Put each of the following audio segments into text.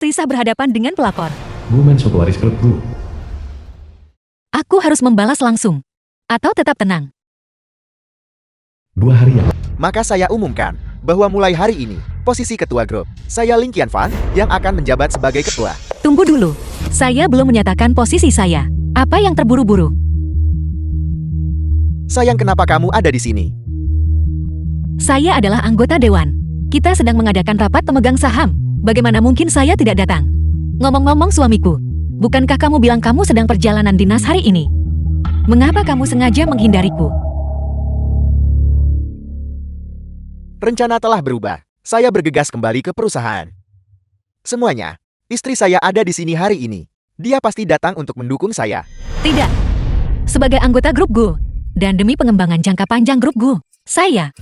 Risa berhadapan dengan pelapor. Gu Mancho pewaris klub Gu. Aku harus membalas langsung. Atau tetap tenang. 2 hari yang Maka saya umumkan bahwa mulai hari ini, posisi ketua grup, saya Ling Qianfan yang akan menjabat sebagai ketua. Tunggu dulu. Saya belum menyatakan posisi saya. Apa yang terburu-buru? Sayang, kenapa kamu ada di sini? Saya adalah anggota dewan. Kita sedang mengadakan rapat pemegang saham. Bagaimana mungkin saya tidak datang? Ngomong-ngomong suamiku, bukankah kamu bilang kamu sedang perjalanan dinas hari ini? Mengapa kamu sengaja menghindariku? Rencana telah berubah. Saya bergegas kembali ke perusahaan. Semuanya, istri saya ada di sini hari ini. Dia pasti datang untuk mendukung saya. Tidak. Sebagai anggota grup Gu, dan demi pengembangan jangka panjang grup Gu, saya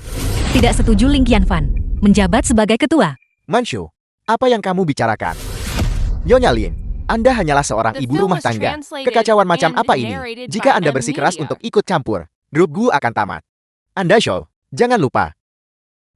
tidak setuju Ling Qianfan menjabat sebagai ketua. Manchu, apa yang kamu bicarakan? Nyonya Lin, Anda hanyalah seorang ibu rumah tangga. Kekacauan macam apa ini? Jika Anda bersikeras untuk ikut campur, grup Gu akan tamat. Anda Shou, jangan lupa.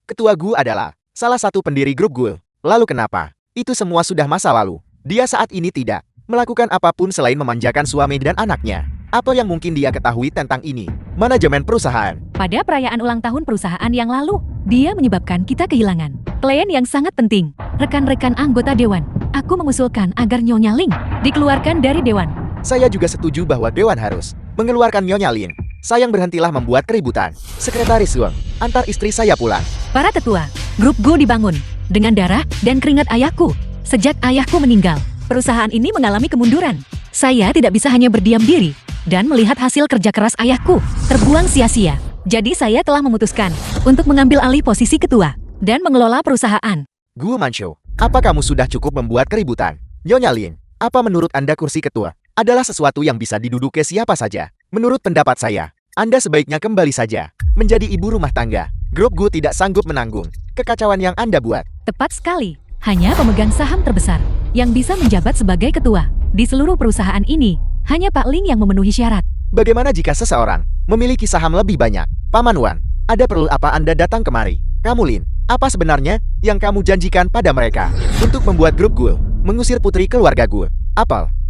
Ketua Gu adalah salah satu pendiri grup Gu. Lalu kenapa? Itu semua sudah masa lalu. Dia saat ini tidak melakukan apapun selain memanjakan suami dan anaknya. Apa yang mungkin dia ketahui tentang ini? Manajemen perusahaan. Pada perayaan ulang tahun perusahaan yang lalu, dia menyebabkan kita kehilangan klien yang sangat penting. Rekan-rekan anggota dewan, aku mengusulkan agar Nyonya Ling dikeluarkan dari dewan. Saya juga setuju bahwa dewan harus mengeluarkan Nyonya Lin. Sayang, berhentilah membuat keributan. Sekretaris Wang, antar istri saya pulang. Para tetua, grup Gu dibangun dengan darah dan keringat ayahku. Sejak ayahku meninggal, perusahaan ini mengalami kemunduran. Saya tidak bisa hanya berdiam diri dan melihat hasil kerja keras ayahku terbuang sia-sia. Jadi saya telah memutuskan untuk mengambil alih posisi ketua dan mengelola perusahaan. Gu Manchu, apa kamu sudah cukup membuat keributan? Nyonya Lin, apa menurut Anda kursi ketua adalah sesuatu yang bisa diduduki siapa saja? Menurut pendapat saya, Anda sebaiknya kembali saja menjadi ibu rumah tangga. Grup Gu tidak sanggup menanggung kekacauan yang Anda buat. Tepat sekali, hanya pemegang saham terbesar yang bisa menjabat sebagai ketua. Di seluruh perusahaan ini, hanya Pak Ling yang memenuhi syarat. Bagaimana jika seseorang memiliki saham lebih banyak? Paman Wan, ada perlu apa Anda datang kemari? Kamu Lin, apa sebenarnya yang kamu janjikan pada mereka untuk membuat grup Gu mengusir putri keluarga Gu?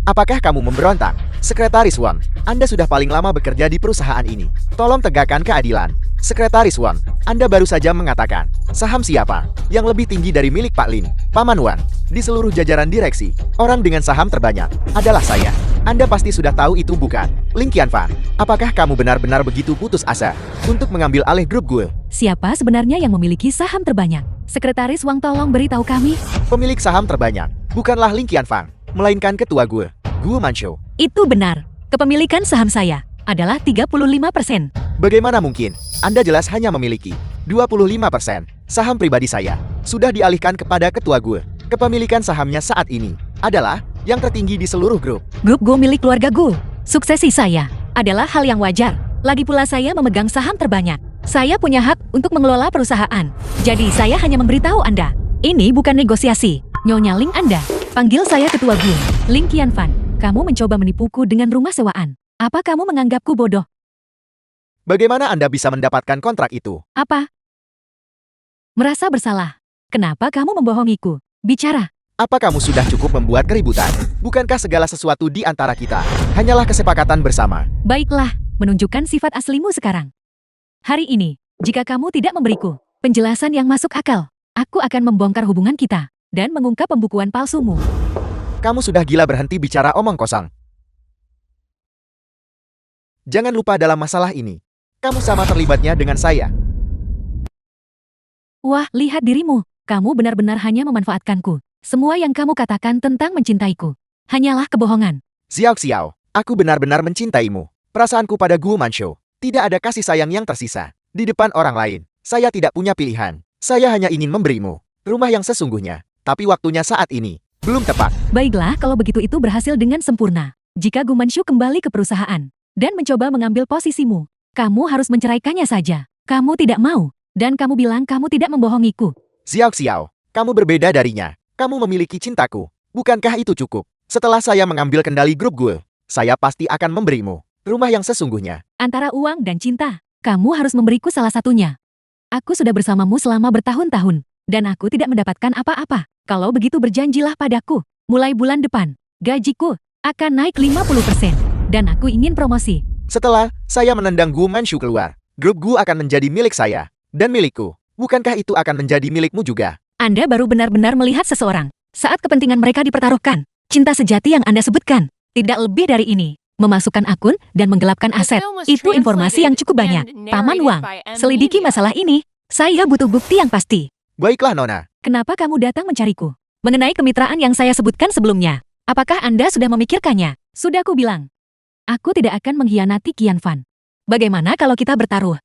Apakah kamu memberontak? Sekretaris Wang, Anda sudah paling lama bekerja di perusahaan ini. Tolong tegakkan keadilan. Sekretaris Wang, Anda baru saja mengatakan saham siapa yang lebih tinggi dari milik Pak Lin? Paman Wan, di seluruh jajaran direksi, orang dengan saham terbanyak adalah saya. Anda pasti sudah tahu itu, bukan? Ling Qianfan, apakah kamu benar-benar begitu putus asa untuk mengambil alih grup Gu? Siapa sebenarnya yang memiliki saham terbanyak? Sekretaris Wang, tolong beritahu kami. Pemilik saham terbanyak bukanlah Ling Qianfan, melainkan ketua Gu, Gu Manchu. Itu benar. Kepemilikan saham saya adalah 35%. Bagaimana mungkin? Anda jelas hanya memiliki 25%. Saham pribadi saya sudah dialihkan kepada ketua Gu. Kepemilikan sahamnya saat ini adalah yang tertinggi di seluruh grup. Grup Gu milik keluarga Gu. Suksesi saya adalah hal yang wajar. Lagi pula saya memegang saham terbanyak. Saya punya hak untuk mengelola perusahaan. Jadi saya hanya memberitahu Anda. Ini bukan negosiasi. Nyonya Ling, Anda panggil saya ketua Gu. Ling Qianfan, kamu mencoba menipuku dengan rumah sewaan. Apa kamu menganggapku bodoh? Bagaimana Anda bisa mendapatkan kontrak itu? Apa? Merasa bersalah? Kenapa kamu membohongiku? Bicara. Apa kamu sudah cukup membuat keributan? Bukankah segala sesuatu di antara kita hanyalah kesepakatan bersama? Baiklah, menunjukkan sifat aslimu sekarang. Hari ini, jika kamu tidak memberiku penjelasan yang masuk akal, aku akan membongkar hubungan kita dan mengungkap pembukuan palsumu. Kamu sudah gila, berhenti bicara omong kosong. Jangan lupa dalam masalah ini, kamu sama terlibatnya dengan saya. Wah, lihat dirimu. Kamu benar-benar hanya memanfaatkanku. Semua yang kamu katakan tentang mencintaiku hanyalah kebohongan. Xiao Xiao, aku benar-benar mencintaimu. Perasaanku pada Gu Manchu tidak ada kasih sayang yang tersisa. Di depan orang lain, saya tidak punya pilihan. Saya hanya ingin memberimu rumah yang sesungguhnya. Tapi waktunya saat ini belum tepat. Baiklah, kalau begitu itu berhasil dengan sempurna. Jika Gu Manchu kembali ke perusahaan dan mencoba mengambil posisimu, kamu harus menceraikannya saja. Kamu tidak mau, dan kamu bilang kamu tidak membohongiku. Xiao Xiao, kamu berbeda darinya. Kamu memiliki cintaku. Bukankah itu cukup? Setelah saya mengambil kendali grup Gu, saya pasti akan memberimu rumah yang sesungguhnya. Antara uang dan cinta, kamu harus memberiku salah satunya. Aku sudah bersamamu selama bertahun-tahun, dan aku tidak mendapatkan apa-apa. Kalau begitu berjanjilah padaku, mulai bulan depan, gajiku akan naik 50%. Dan aku ingin promosi. Setelah saya menendang Gu Manchu keluar, grup Gu akan menjadi milik saya dan milikku. Bukankah itu akan menjadi milikmu juga? Anda baru benar-benar melihat seseorang saat kepentingan mereka dipertaruhkan. Cinta sejati yang Anda sebutkan, tidak lebih dari ini. Memasukkan akun dan menggelapkan aset. Itu informasi yang cukup banyak. Paman Wang, selidiki masalah ini. Saya butuh bukti yang pasti. Baiklah, Nona. Kenapa kamu datang mencariku? Mengenai kemitraan yang saya sebutkan sebelumnya. Apakah Anda sudah memikirkannya? Sudah aku bilang. Aku tidak akan mengkhianati Qian Fan. Bagaimana kalau kita bertaruh?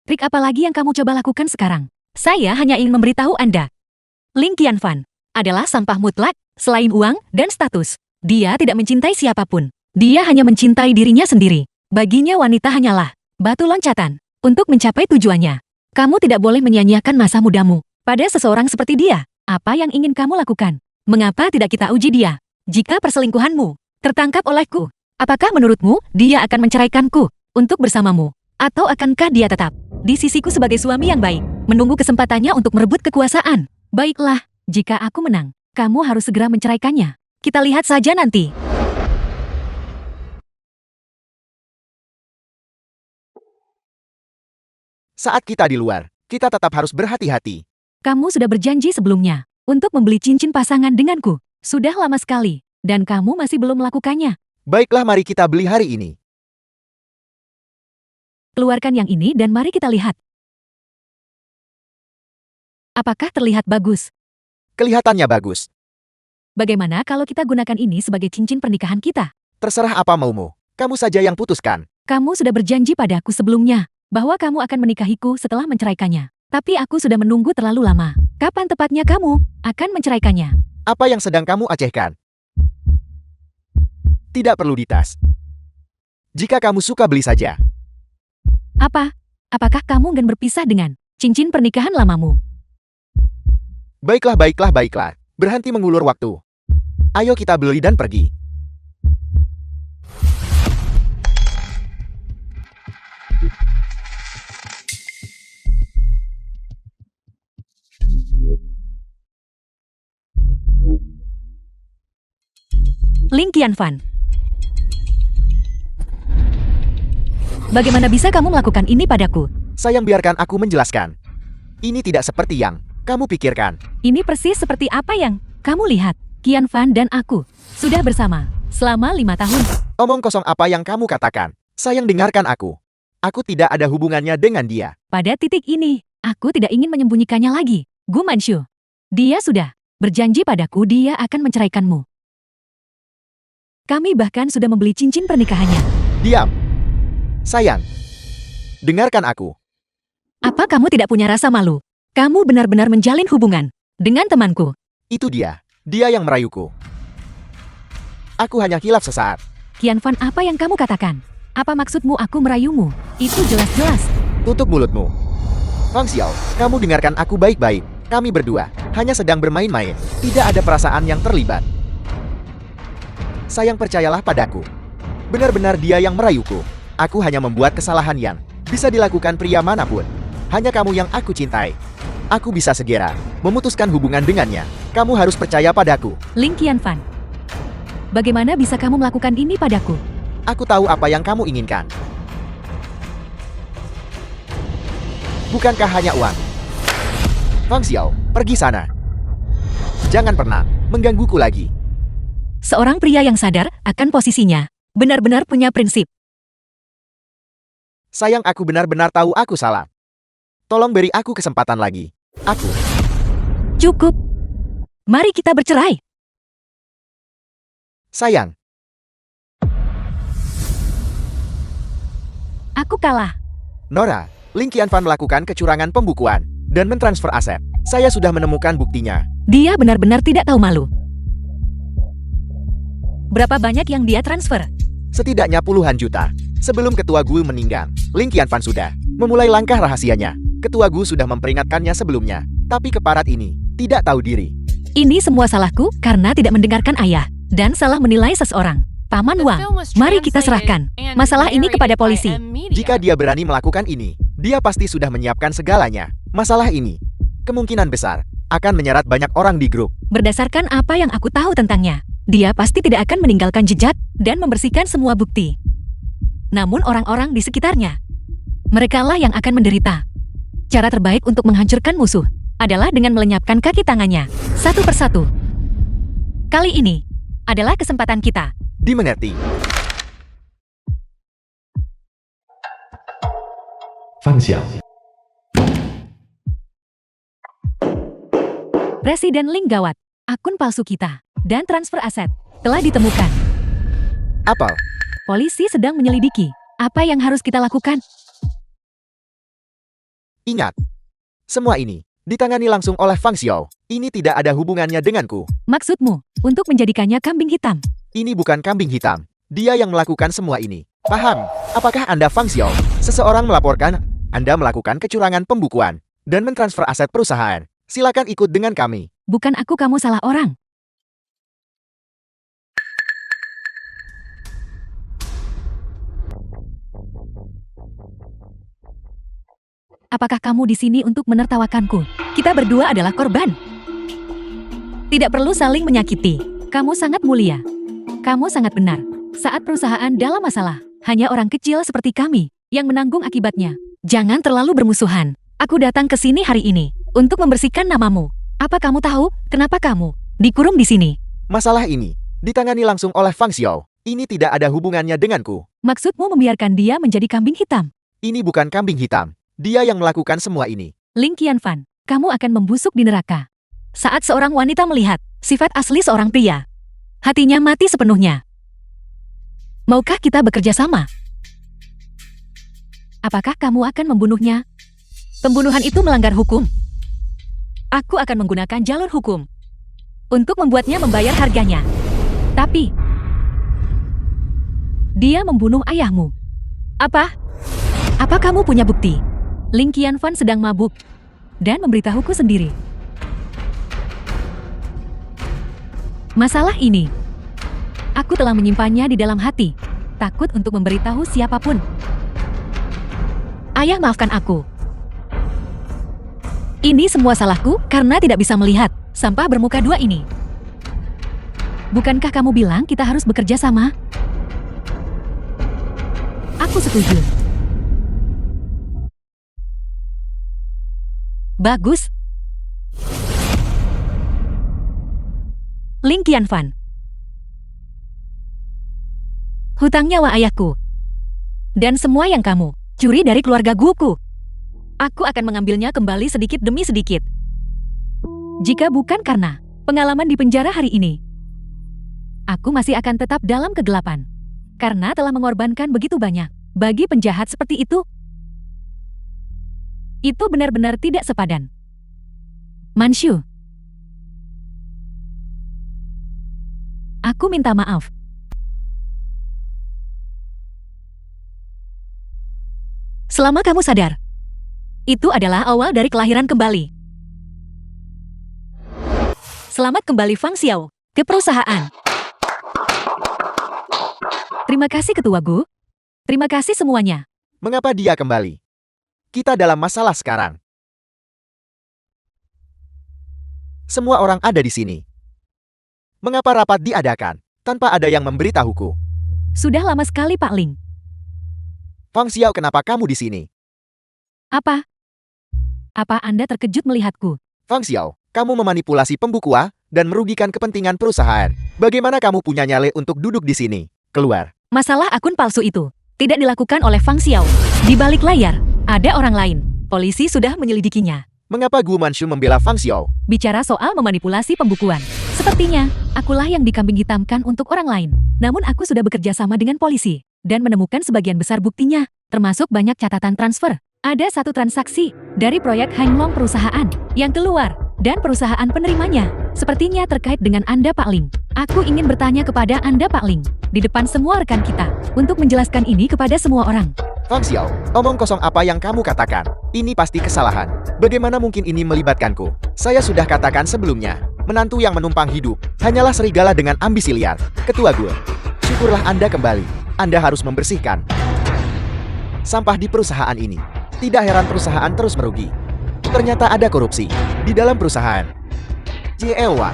Trik apa lagi yang kamu coba lakukan sekarang? Saya hanya ingin memberitahu Anda. Ling Qian Fan adalah sampah mutlak, selain uang dan status. Dia tidak mencintai siapapun. Dia hanya mencintai dirinya sendiri. Baginya wanita hanyalah batu loncatan untuk mencapai tujuannya. Kamu tidak boleh menyia-nyiakan masa mudamu pada seseorang seperti dia. Apa yang ingin kamu lakukan? Mengapa tidak kita uji dia? Jika perselingkuhanmu tertangkap olehku, apakah menurutmu dia akan menceraikanku untuk bersamamu? Atau akankah dia tetap di sisiku sebagai suami yang baik, menunggu kesempatannya untuk merebut kekuasaan? Baiklah, jika aku menang, kamu harus segera menceraikannya. Kita lihat saja nanti. Saat kita di luar, kita tetap harus berhati-hati. Kamu sudah berjanji sebelumnya untuk membeli cincin pasangan denganku. Sudah lama sekali, dan kamu masih belum melakukannya. Baiklah, mari kita beli hari ini. Keluarkan yang ini dan mari kita lihat. Apakah terlihat bagus? Kelihatannya bagus. Bagaimana kalau kita gunakan ini sebagai cincin pernikahan kita? Terserah apa maumu. Kamu saja yang putuskan. Kamu sudah berjanji padaku sebelumnya bahwa kamu akan menikahiku setelah menceraikannya. Tapi aku sudah menunggu terlalu lama. Kapan tepatnya kamu akan menceraikannya? Apa yang sedang kamu acehkan? Tidak perlu ditas. Jika kamu suka beli saja. Apa? Apakah kamu ingin berpisah dengan cincin pernikahan lamamu? Baiklah, baiklah, baiklah. Berhenti mengulur waktu. Ayo kita beli dan pergi. Ling Qian Fan. Bagaimana bisa kamu melakukan ini padaku? Sayang, biarkan aku menjelaskan. Ini tidak seperti yang kamu pikirkan. Ini persis seperti apa yang kamu lihat. Qian Fan dan aku sudah bersama selama 5 tahun. Omong kosong apa yang kamu katakan. Sayang, dengarkan aku. Aku tidak ada hubungannya dengan dia. Pada titik ini, aku tidak ingin menyembunyikannya lagi. Gu Manchu. Dia sudah berjanji padaku dia akan menceraikanmu. Kami bahkan sudah membeli cincin pernikahannya. Diam. Sayang. Dengarkan aku. Apa kamu tidak punya rasa malu? Kamu benar-benar menjalin hubungan dengan temanku. Itu dia. Dia yang merayuku. Aku hanya hilaf sesaat. Qian Fan, apa yang kamu katakan? Apa maksudmu aku merayumu? Itu jelas-jelas. Tutup mulutmu. Fang Xiao, kamu dengarkan aku baik-baik. Kami berdua hanya sedang bermain-main. Tidak ada perasaan yang terlibat. Sayang, percayalah padaku. Benar-benar dia yang merayuku. Aku hanya membuat kesalahan yang bisa dilakukan pria manapun. Hanya kamu yang aku cintai. Aku bisa segera memutuskan hubungan dengannya. Kamu harus percaya padaku. Ling Qian Fan. Bagaimana bisa kamu melakukan ini padaku? Aku tahu apa yang kamu inginkan. Bukankah hanya uang? Fang Xiao, pergi sana. Jangan pernah menggangguku lagi. Seorang pria yang sadar akan posisinya, benar-benar punya prinsip. Sayang, aku benar-benar tahu aku salah. Tolong beri aku kesempatan lagi. Aku. Cukup. Mari kita bercerai. Sayang. Aku kalah. Nora, Ling Qian Fan melakukan kecurangan pembukuan dan mentransfer aset. Saya sudah menemukan buktinya. Dia benar-benar tidak tahu malu. Berapa banyak yang dia transfer? Setidaknya puluhan juta. Sebelum Ketua Gu meninggal, Ling Qian Fan sudah memulai langkah rahasianya. Ketua Gu sudah memperingatkannya sebelumnya, tapi keparat ini tidak tahu diri. Ini semua salahku karena tidak mendengarkan ayah dan salah menilai seseorang. Paman Wang, mari kita serahkan masalah ini kepada polisi. Jika dia berani melakukan ini, dia pasti sudah menyiapkan segalanya. Masalah ini kemungkinan besar akan menyeret banyak orang di grup. Berdasarkan apa yang aku tahu tentangnya, dia pasti tidak akan meninggalkan jejak dan membersihkan semua bukti. Namun orang-orang di sekitarnya, merekalah yang akan menderita. Cara terbaik untuk menghancurkan musuh adalah dengan melenyapkan kaki tangannya, satu persatu. Kali ini adalah kesempatan kita. Dimengerti. Fang Xiao. Presiden Ling gawat, akun palsu kita, dan transfer aset telah ditemukan. Apel, Polisi sedang menyelidiki. Apa yang harus kita lakukan? ingat. Semua ini ditangani langsung oleh Fang Xiao. Ini tidak ada hubungannya denganku. Maksudmu, untuk menjadikannya kambing hitam? Ini bukan kambing hitam. Dia yang melakukan semua ini. Paham? Apakah Anda Fang Xiao? Seseorang melaporkan Anda melakukan kecurangan pembukuan dan mentransfer aset perusahaan. Silakan ikut dengan kami. Bukan aku, kamu salah orang. Apakah kamu di sini untuk menertawakanku? Kita berdua adalah korban. Tidak perlu saling menyakiti. Kamu sangat mulia. Kamu sangat benar. Saat perusahaan dalam masalah, hanya orang kecil seperti kami yang menanggung akibatnya. Jangan terlalu bermusuhan. Aku datang ke sini hari ini untuk membersihkan namamu. Apa kamu tahu kenapa kamu dikurung di sini? Masalah ini ditangani langsung oleh Fang Xiao. Ini tidak ada hubungannya denganku. Maksudmu membiarkan dia menjadi kambing hitam? Ini bukan kambing hitam. Dia yang melakukan semua ini. Ling Qianfan, kamu akan membusuk di neraka. Saat seorang wanita melihat sifat asli seorang pria, hatinya mati sepenuhnya. Maukah kita bekerja sama? Apakah kamu akan membunuhnya? Pembunuhan itu melanggar hukum. Aku akan menggunakan jalur hukum untuk membuatnya membayar harganya. Tapi dia membunuh ayahmu. Apa? Apa kamu punya bukti? Ling Qianfan sedang mabuk dan memberitahuku sendiri. Masalah ini, aku telah menyimpannya di dalam hati, takut untuk memberitahu siapapun. Ayah, maafkan aku. Ini semua salahku karena tidak bisa melihat sampah bermuka dua ini. Bukankah kamu bilang kita harus bekerja sama? Aku setuju. Bagus. Ling Qianfan. Hutang nyawa ayahku. Dan semua yang kamu curi dari keluarga guku. Aku akan mengambilnya kembali sedikit demi sedikit. Jika bukan karena pengalaman di penjara hari ini, aku masih akan tetap dalam kegelapan. Karena telah mengorbankan begitu banyak bagi penjahat seperti itu. Itu benar-benar tidak sepadan. Manchu, aku minta maaf. Selama kamu sadar, itu adalah awal dari kelahiran kembali. Selamat kembali Fang Xiao ke perusahaan. Terima kasih Ketua Gu. Terima kasih semuanya. Mengapa dia kembali? Kita dalam masalah sekarang. Semua orang ada di sini. Mengapa rapat diadakan tanpa ada yang memberitahuku? Sudah lama sekali Pak Ling. Fang Xiao, kenapa kamu di sini? Apa? Apa Anda terkejut melihatku? Fang Xiao, kamu memanipulasi pembukuan dan merugikan kepentingan perusahaan. Bagaimana kamu punya nyali untuk duduk di sini? Keluar. Masalah akun palsu itu tidak dilakukan oleh Fang Xiao. Di balik layar, ada orang lain. Polisi sudah menyelidikinya. Mengapa Gu Manchu membela Fang Xiao? Bicara soal memanipulasi pembukuan. Sepertinya, akulah yang dikambing hitamkan untuk orang lain. Namun aku sudah bekerja sama dengan polisi dan menemukan sebagian besar buktinya, termasuk banyak catatan transfer. Ada satu transaksi dari proyek Hanglong perusahaan yang keluar dan perusahaan penerimanya. Sepertinya terkait dengan Anda Pak Ling. Aku ingin bertanya kepada Anda Pak Ling, di depan semua rekan kita, untuk menjelaskan ini kepada semua orang. Fang Xiao, omong kosong apa yang kamu katakan? Ini pasti kesalahan. Bagaimana mungkin ini melibatkanku? Saya sudah katakan sebelumnya, menantu yang menumpang hidup hanyalah serigala dengan ambisi liar. Ketua Gue, syukurlah Anda kembali. Anda harus membersihkan sampah di perusahaan ini. Tidak heran perusahaan terus merugi. Ternyata ada korupsi di dalam perusahaan. JL1.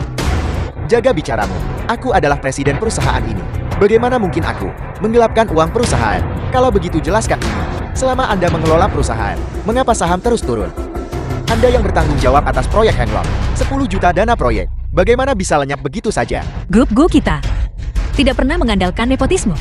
Jaga bicaramu. Aku adalah presiden perusahaan ini. Bagaimana mungkin aku menggelapkan uang perusahaan? Kalau begitu jelaskan ini. Selama Anda mengelola perusahaan, mengapa saham terus turun? Anda yang bertanggung jawab atas proyek Henlock, 10 juta dana proyek. Bagaimana bisa lenyap begitu saja? Grup Gu kita tidak pernah mengandalkan nepotisme,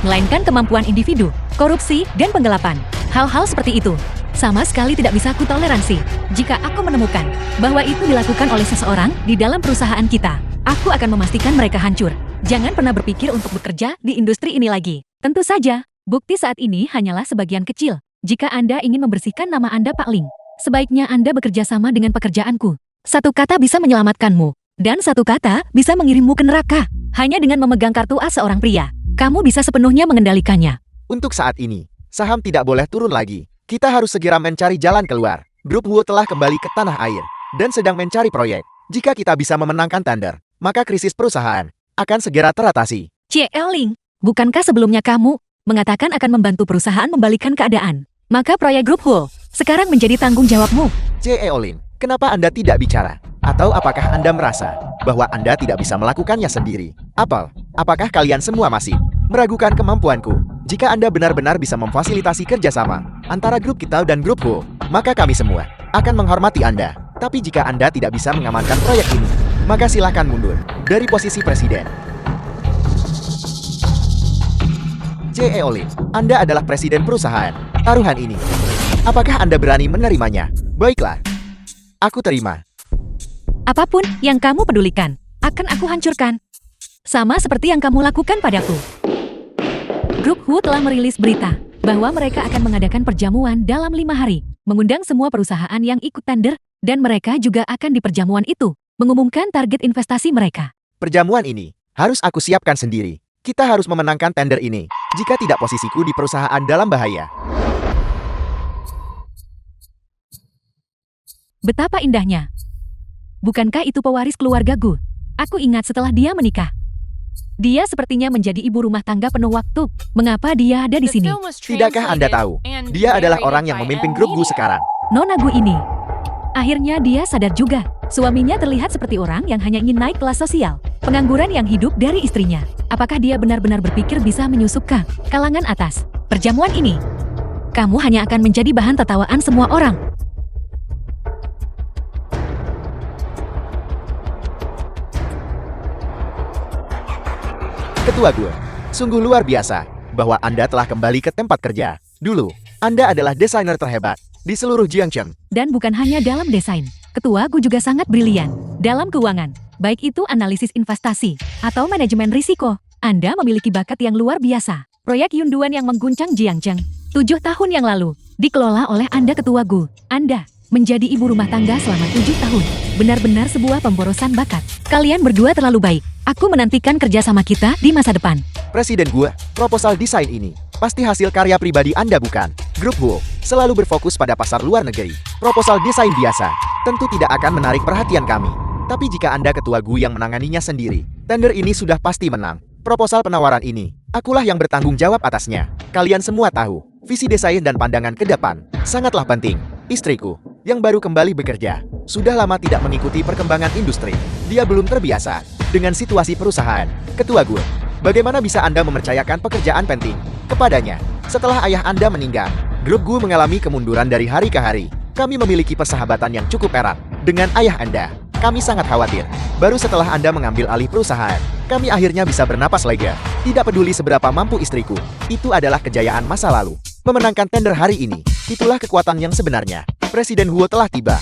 melainkan kemampuan individu, korupsi, dan penggelapan. Hal-hal seperti itu sama sekali tidak bisa kutoleransi. Jika aku menemukan bahwa itu dilakukan oleh seseorang di dalam perusahaan kita, aku akan memastikan mereka hancur. Jangan pernah berpikir untuk bekerja di industri ini lagi. Tentu saja, bukti saat ini hanyalah sebagian kecil. Jika Anda ingin membersihkan nama Anda, Pak Ling, sebaiknya Anda bekerja sama dengan pekerjaanku. Satu kata bisa menyelamatkanmu, dan satu kata bisa mengirimmu ke neraka. Hanya dengan memegang kartu as seorang pria, kamu bisa sepenuhnya mengendalikannya. Untuk saat ini, saham tidak boleh turun lagi. Kita harus segera mencari jalan keluar. Grup Wu telah kembali ke tanah air dan sedang mencari proyek. Jika kita bisa memenangkan tender, maka krisis perusahaan akan segera teratasi. JL Ling, bukankah sebelumnya kamu mengatakan akan membantu perusahaan membalikkan keadaan? Maka proyek Grup Wu sekarang menjadi tanggung jawabmu. J.E. Olin, kenapa Anda tidak bicara? Atau apakah Anda merasa bahwa Anda tidak bisa melakukannya sendiri? Apakah kalian semua masih meragukan kemampuanku? Jika Anda benar-benar bisa memfasilitasi kerjasama antara grup kita dan grup Hu, maka kami semua akan menghormati Anda. Tapi jika Anda tidak bisa mengamankan proyek ini, maka silakan mundur dari posisi presiden. J.E. Olin, Anda adalah presiden perusahaan taruhan ini. Apakah Anda berani menerimanya? Baiklah, aku terima. Apapun yang kamu pedulikan, akan aku hancurkan. Sama seperti yang kamu lakukan padaku. Grup Hu telah merilis berita bahwa mereka akan mengadakan perjamuan dalam 5 hari, mengundang semua perusahaan yang ikut tender, dan mereka juga akan di perjamuan itu mengumumkan target investasi mereka. Perjamuan ini harus aku siapkan sendiri. Kita harus memenangkan tender ini. Jika tidak, posisiku di perusahaan dalam bahaya. Betapa indahnya. Bukankah itu pewaris keluarga Gu? Aku ingat setelah dia menikah. Dia sepertinya menjadi ibu rumah tangga penuh waktu. Mengapa dia ada di sini? Tidakkah Anda tahu? Dia adalah orang yang memimpin grup Gu sekarang. Nona Gu ini. Akhirnya dia sadar juga. Suaminya terlihat seperti orang yang hanya ingin naik kelas sosial. Pengangguran yang hidup dari istrinya. Apakah dia benar-benar berpikir bisa menyusup ke kalangan atas? Perjamuan ini, kamu hanya akan menjadi bahan tertawaan semua orang. Ketua Gu, sungguh luar biasa bahwa Anda telah kembali ke tempat kerja. Dulu, Anda adalah desainer terhebat di seluruh Jiangcheng. Dan bukan hanya dalam desain. Ketua Gu juga sangat brilian dalam keuangan. Baik itu analisis investasi atau manajemen risiko. Anda memiliki bakat yang luar biasa. Proyek Yunduan yang mengguncang Jiangcheng 7 tahun yang lalu dikelola oleh Anda, Ketua Gu. Anda menjadi ibu rumah tangga selama 7 tahun. Benar-benar sebuah pemborosan bakat. Kalian berdua terlalu baik. Aku menantikan kerjasama kita di masa depan. Presiden Gu, proposal desain ini pasti hasil karya pribadi Anda, bukan? Grup Gu selalu berfokus pada pasar luar negeri. Proposal desain biasa tentu tidak akan menarik perhatian kami. Tapi jika Anda Ketua Gu yang menanganinya sendiri, tender ini sudah pasti menang. Proposal penawaran ini, akulah yang bertanggung jawab atasnya. Kalian semua tahu, visi desain dan pandangan ke depan sangatlah penting. Istriku, yang baru kembali bekerja, sudah lama tidak mengikuti perkembangan industri. Dia belum terbiasa dengan situasi perusahaan. Ketua Gu, bagaimana bisa Anda mempercayakan pekerjaan penting kepadanya? Setelah ayah Anda meninggal, Grup Gu mengalami kemunduran dari hari ke hari. Kami memiliki persahabatan yang cukup erat dengan ayah Anda. Kami sangat khawatir. Baru setelah Anda mengambil alih perusahaan, kami akhirnya bisa bernapas lega. Tidak peduli seberapa mampu istriku, itu adalah kejayaan masa lalu. Memenangkan tender hari ini, itulah kekuatan yang sebenarnya. Presiden Huo telah tiba.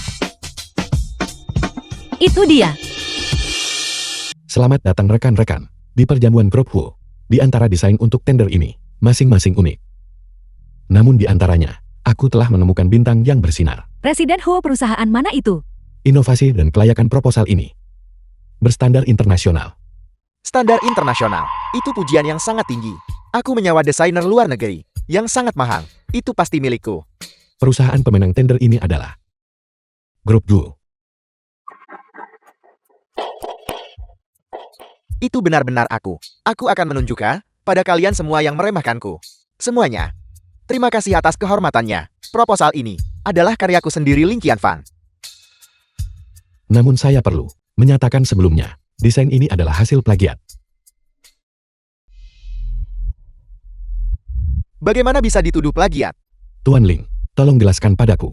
Itu dia. Selamat datang rekan-rekan di perjamuan grup Hu. Di antara desain untuk tender ini, masing-masing unik. Namun di antaranya, aku telah menemukan bintang yang bersinar. Presiden Hu perusahaan mana itu? Inovasi dan kelayakan proposal ini berstandar internasional. Standar internasional, itu pujian yang sangat tinggi. Aku menyewa desainer luar negeri yang sangat mahal. Itu pasti milikku. Perusahaan pemenang tender ini adalah Grup Gu. Itu benar-benar aku. Aku akan menunjukkan pada kalian semua yang meremehkanku. Semuanya. Terima kasih atas kehormatannya. Proposal ini adalah karyaku sendiri, Ling Qianfan. Namun saya perlu menyatakan sebelumnya, desain ini adalah hasil plagiat. Bagaimana bisa dituduh plagiat? Tuan Ling, tolong jelaskan padaku.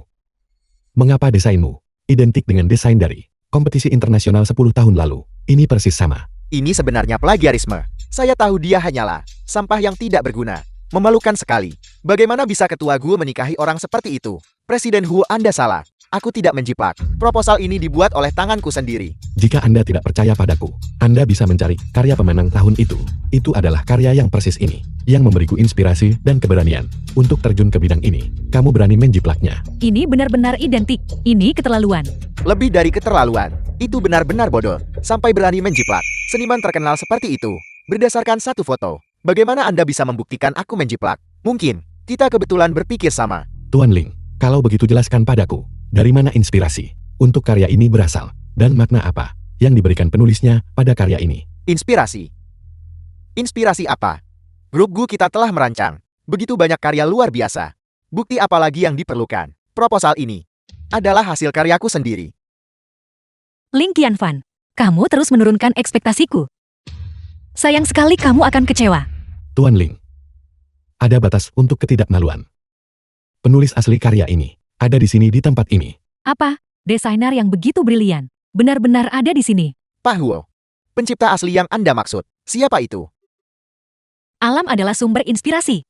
Mengapa desainmu identik dengan desain dari kompetisi internasional 10 tahun lalu? Ini persis sama. Ini sebenarnya plagiarisme. Saya tahu dia hanyalah sampah yang tidak berguna. Memalukan sekali. Bagaimana bisa ketua GUILD menikahi orang seperti itu? Presiden Hu, Anda salah. Aku tidak menjiplak. Proposal ini dibuat oleh tanganku sendiri. Jika Anda tidak percaya padaku, Anda bisa mencari karya pemenang tahun itu. Itu adalah karya yang persis ini, yang memberiku inspirasi dan keberanian untuk terjun ke bidang ini. Kamu berani menjiplaknya. Ini benar-benar identik. Ini keterlaluan. Lebih dari keterlaluan. Itu benar-benar bodoh. Sampai berani menjiplak. Seniman terkenal seperti itu. Berdasarkan satu foto. Bagaimana Anda bisa membuktikan aku menjiplak? Mungkin, kita kebetulan berpikir sama. Tuan Ling, kalau begitu jelaskan padaku, dari mana inspirasi untuk karya ini berasal, dan makna apa yang diberikan penulisnya pada karya ini? Inspirasi. Inspirasi apa? Grup GUILD kita telah merancang begitu banyak karya luar biasa. Bukti apa lagi yang diperlukan? Proposal ini adalah hasil karyaku sendiri. Ling Qianfan, kamu terus menurunkan ekspektasiku. Sayang sekali kamu akan kecewa. Tuan Ling, ada batas untuk ketidakmaluan. Penulis asli karya ini ada di sini di tempat ini. Apa? Desainer yang begitu brilian. Benar-benar ada di sini. Pak Huo, pencipta asli yang Anda maksud, siapa itu? Alam adalah sumber inspirasi.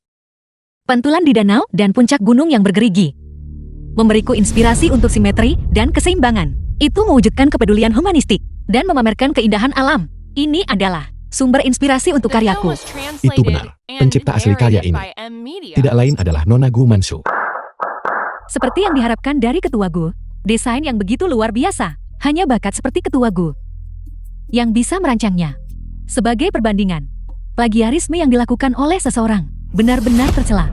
Pantulan di danau dan puncak gunung yang bergerigi. Memberiku inspirasi untuk simetri dan keseimbangan. Itu mewujudkan kepedulian humanistik dan memamerkan keindahan alam. Ini adalah sumber inspirasi untuk karyaku. Itu benar. Pencipta asli karya ini tidak lain adalah Nona Gu Mansu. Seperti yang diharapkan dari Ketua GU, desain yang begitu luar biasa, hanya bakat seperti Ketua GU yang bisa merancangnya. Sebagai perbandingan, plagiarisme yang dilakukan oleh seseorang benar-benar tercela.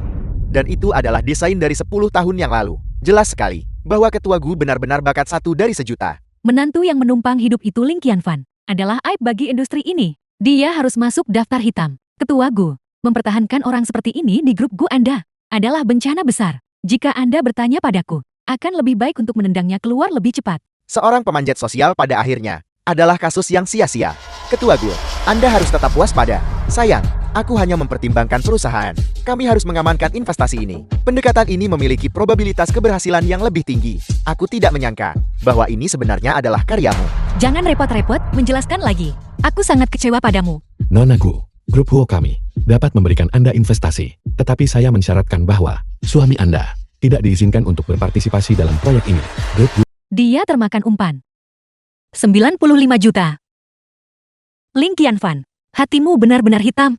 Dan itu adalah desain dari 10 tahun yang lalu. Jelas sekali bahwa Ketua GUILD benar-benar bakat 1 dari sejuta. Menantu yang menumpang hidup itu Ling Qianfan adalah aib bagi industri ini. Dia harus masuk daftar hitam. Ketua GU, mempertahankan orang seperti ini di grup GU Anda adalah bencana besar. Jika Anda bertanya padaku, akan lebih baik untuk menendangnya keluar lebih cepat. Seorang pemanjat sosial pada akhirnya adalah kasus yang sia-sia. Ketua GUILD, Anda harus tetap waspada. Sayang, aku hanya mempertimbangkan perusahaan. Kami harus mengamankan investasi ini. Pendekatan ini memiliki probabilitas keberhasilan yang lebih tinggi. Aku tidak menyangka bahwa ini sebenarnya adalah karyamu. Jangan repot-repot menjelaskan lagi. Aku sangat kecewa padamu. Nona Gu, grup Huo kami dapat memberikan Anda investasi, tetapi saya mensyaratkan bahwa suami Anda tidak diizinkan untuk berpartisipasi dalam proyek ini. Grup Gu Dia termakan umpan. 95 juta. Ling Qianfan, hatimu benar-benar hitam.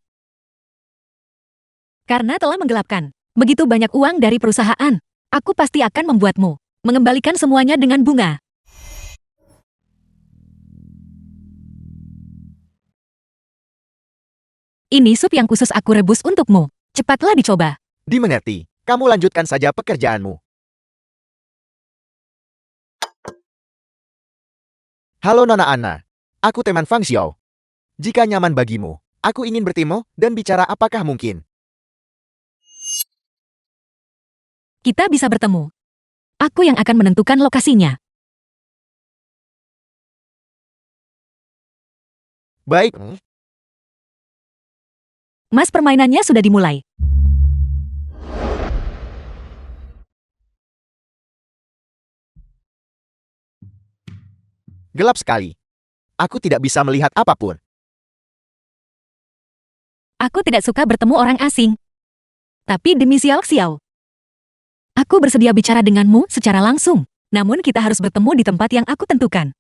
Karena telah menggelapkan begitu banyak uang dari perusahaan, aku pasti akan membuatmu mengembalikan semuanya dengan bunga. Ini sup yang khusus aku rebus untukmu. Cepatlah dicoba. Dimengerti. Kamu lanjutkan saja pekerjaanmu. Halo Nona Anna. Aku teman Fang Xiao. Jika nyaman bagimu, aku ingin bertemu dan bicara apakah mungkin. Kita bisa bertemu. Aku yang akan menentukan lokasinya. Baik. Mas, permainannya sudah dimulai. Gelap sekali. Aku tidak bisa melihat apapun. Aku tidak suka bertemu orang asing. Tapi demi Xiao Xiao, aku bersedia bicara denganmu secara langsung. Namun kita harus bertemu di tempat yang aku tentukan.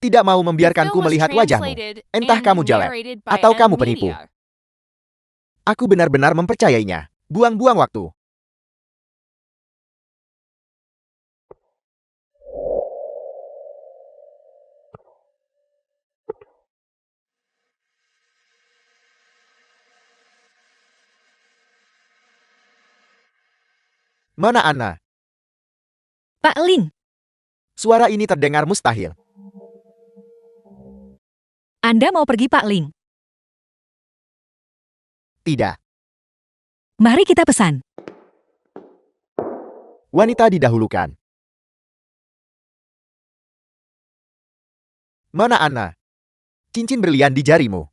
Tidak mau membiarkanku melihat wajahmu. Entah kamu jelek atau kamu penipu. Aku benar-benar mempercayainya. Buang-buang waktu. Mana Anna? Pak Ling, Suara ini terdengar mustahil. Anda mau pergi Pak Ling? Tidak. Mari kita pesan. Wanita didahulukan. Mana Anna? Cincin berlian di jarimu.